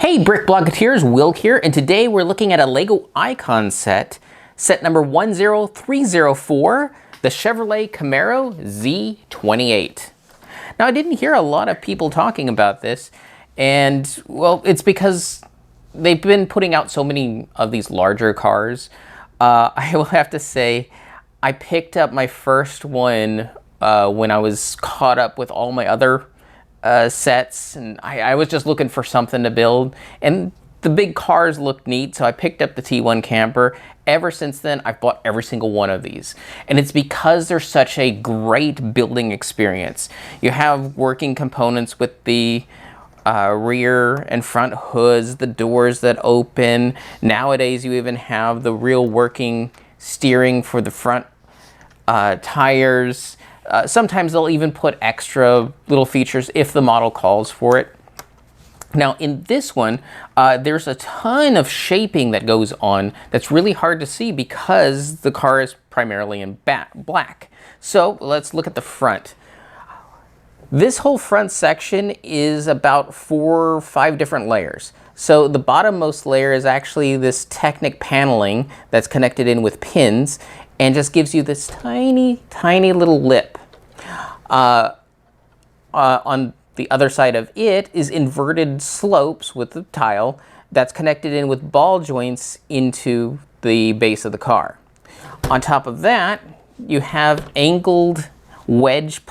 Hey Brick Bloggeteers, Will here, and today we're looking at a Lego icon set number 10304, the Chevrolet Camaro Z28. Now I didn't hear a lot of people talking about this, and well, it's because they've been putting out so many of these larger cars. I will have to say, I picked up my first one when I was caught up with all my other sets, and I was just looking for something to build, and the big cars looked neat, so I picked up the T1 camper. Ever since then, I've bought every single one of these, and it's because they're such a great building experience. You have working components with the rear and front hoods, the doors that open. Nowadays, you even have the real working steering for the front tires. Sometimes they'll even put extra little features if the model calls for it. Now in this one, there's a ton of shaping that goes on that's really hard to see because the car is primarily in black. So let's look at the front. This whole front section is about 4 or 5 different layers. So the bottommost layer is actually this Technic paneling that's connected in with pins and just gives you this tiny, tiny little lip. On the other side of it is inverted slopes with the tile that's connected in with ball joints into the base of the car. On top of that, you have angled wedge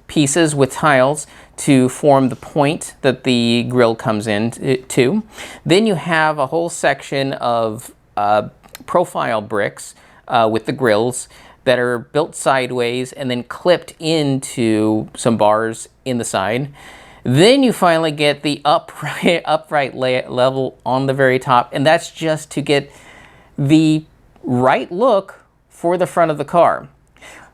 pieces with tiles to form the point that the grille comes in to. Then you have a whole section of profile bricks with the grills that are built sideways and then clipped into some bars in the side. Then you finally get the upright level on the very top, and that's just to get the right look for the front of the car.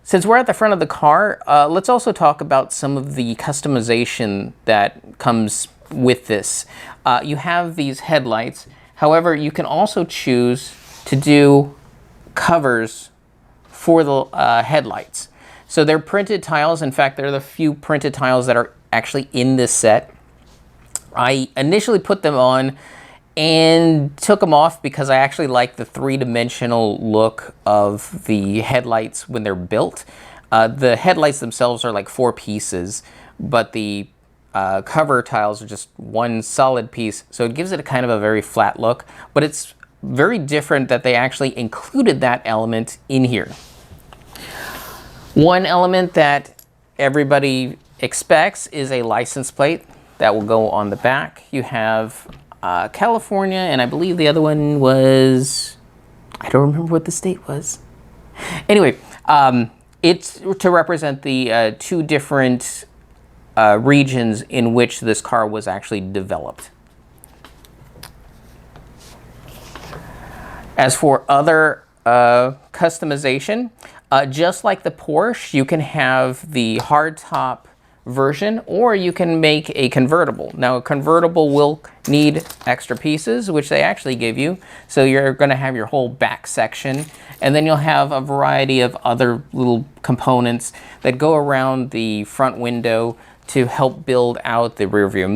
Since we're at the front of the car, let's also talk about some of the customization that comes with this. You have these headlights. However, you can also choose to do covers for the headlights. So they're printed tiles. In fact, they're the few printed tiles that are actually in this set. I initially put them on and took them off because I actually like the three-dimensional look of the headlights when they're built. The headlights themselves are like 4 pieces, but the cover tiles are just one solid piece. So it gives it a kind of a very flat look, but it's very different that they actually included that element in here. One element that everybody expects is a license plate that will go on the back. You have California, and I believe the other one was, I don't remember what the state was. Anyway, it's to represent the 2 different regions in which this car was actually developed. As for other customization, just like the Porsche, you can have the hardtop version, or you can make a convertible. Now, a convertible will need extra pieces, which they actually give you. So you're going to have your whole back section, and then you'll have a variety of other little components that go around the front window to help build out the rear view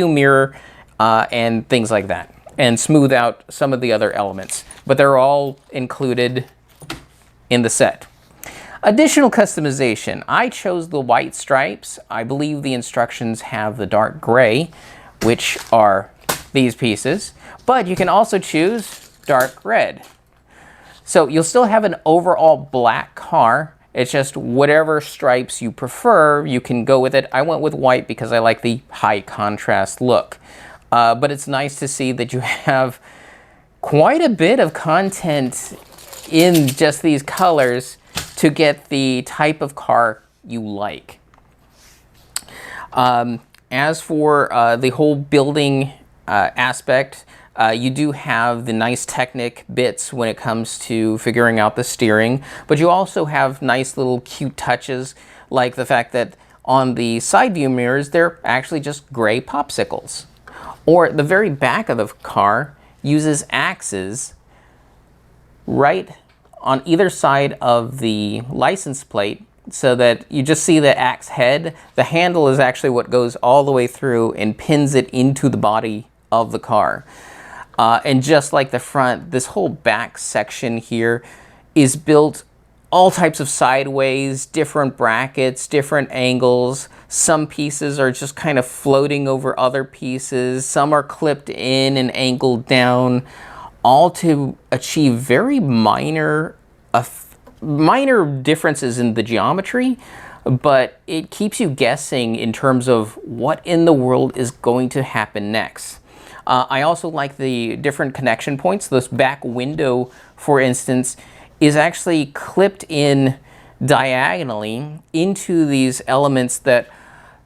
mirror, and things like that, and smooth out some of the other elements. But they're all included in the set. Additional customization. I chose the white stripes. I believe the instructions have the dark gray, which are these pieces, but you can also choose dark red. So you'll still have an overall black car. It's just whatever stripes you prefer, you can go with it. I went with white because I like the high contrast look. But it's nice to see that you have quite a bit of content in just these colors to get the type of car you like. As for the whole building aspect, you do have the nice Technic bits when it comes to figuring out the steering, but you also have nice little cute touches, like the fact that on the side view mirrors, they're actually just gray popsicles. Or the very back of the car uses axes right on either side of the license plate so that you just see the axe head. The handle is actually what goes all the way through and pins it into the body of the car. And just like the front, this whole back section here is built all types of sideways, different brackets, different angles. Some pieces are just kind of floating over other pieces. Some are clipped in and angled down, all to achieve very minor differences in the geometry, but it keeps you guessing in terms of what in the world is going to happen next. I also like the different connection points. This back window, for instance, is actually clipped in diagonally into these elements that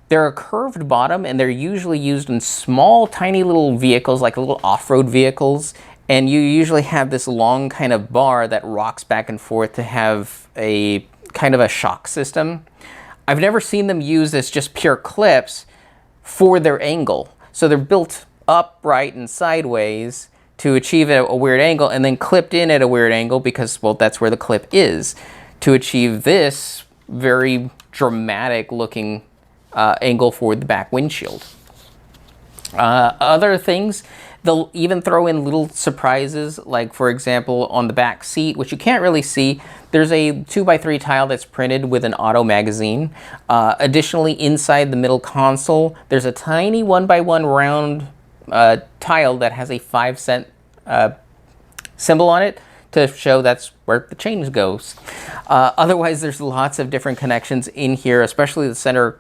they're a curved bottom, and they're usually used in small, tiny little vehicles, like little off-road vehicles. And you usually have this long kind of bar that rocks back and forth to have a kind of a shock system. I've never seen them used as just pure clips for their angle. So they're built upright and sideways to achieve a weird angle, and then clipped in at a weird angle because, well, that's where the clip is, to achieve this very dramatic looking angle for the back windshield. Other things, they'll even throw in little surprises, like for example on the back seat, which you can't really see, there's a 2x3 tile that's printed with an auto magazine. Additionally, inside the middle console, there's a tiny 1x1 round tile that has a 5-cent symbol on it to show that's where the change goes. Otherwise, there's lots of different connections in here, especially the center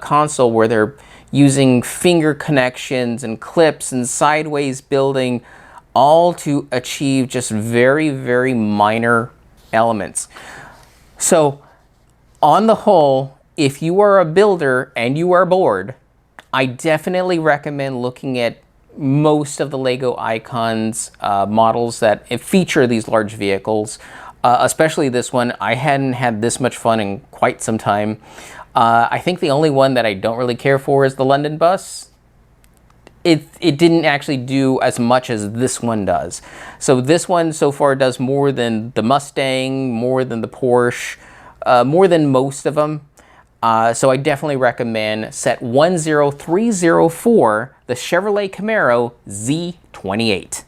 console, where they're using finger connections and clips and sideways building, all to achieve just very, very minor elements. So on the whole, if you are a builder and you are bored, I definitely recommend looking at most of the Lego Icons models that feature these large vehicles, especially this one. I hadn't had this much fun in quite some time. I think the only one that I don't really care for is the London bus. It didn't actually do as much as this one does. So this one so far does more than the Mustang, more than the Porsche, more than most of them. So I definitely recommend set 10304, the Chevrolet Camaro Z28.